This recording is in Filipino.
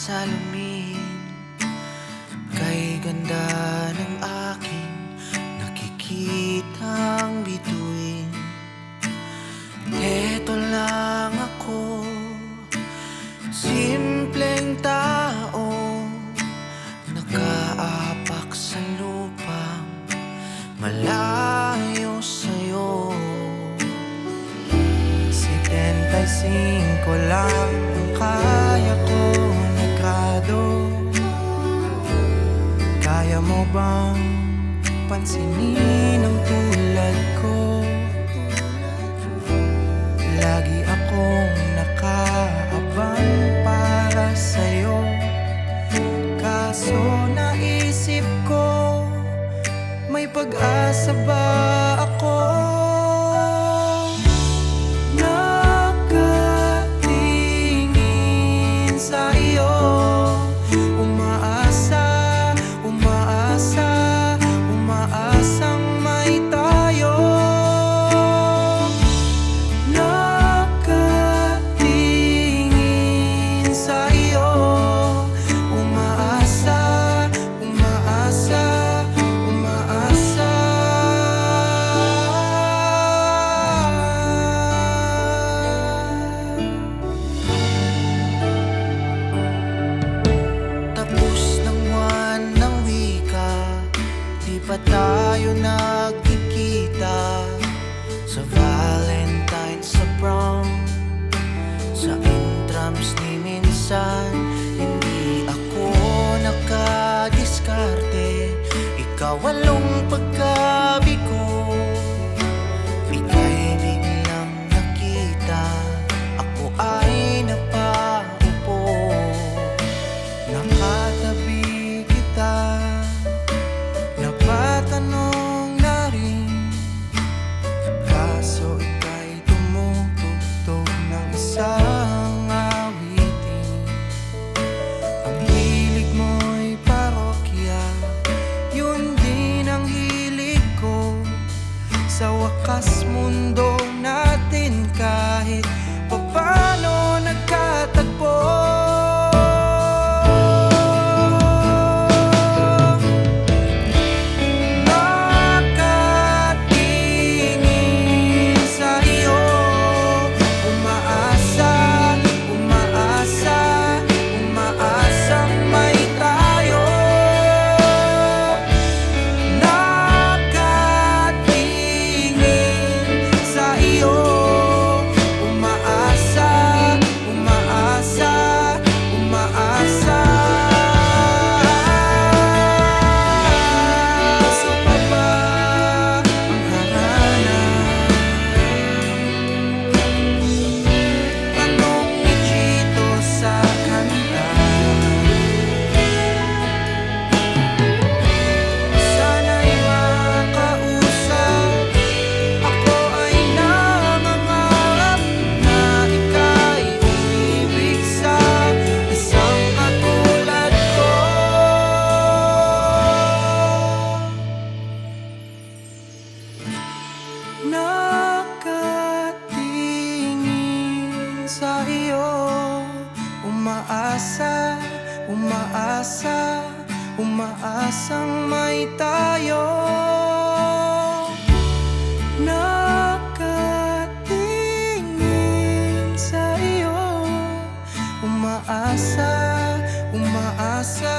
salamin. Kay ganda ng aking nakikitang bituin. Eto lang ako, simpleng tao, nakaapak sa lupang malayo sa'yo. 75 lang ang kaya ko na grado. Kaya mo bang pansinin ang tulad ko? Lagi akong nakaabang para sa'yo. Kaso naisip ko, may pag-asa ba ako? Di pa tayo nagkikita sa Valentine, sa prom, sa intrams ni minsan. Hindi ako nakadiskarte, ikaw walong pagkabigo. Ika'y biglang nakita, ako ay napaupo. Nakatabi kita, napatanong na rin, kaso ika'y tumutugtog ng isang awitin. Ang hilig mo'y parokya, yun din ang hilig ko. Sa wakas mundo natin kahit paano nagkatagpo. Nakatingin sa iyo, umaasa, umaasa, umaasang may tayo. Nakatingin sa iyo, umaasa, umaasa,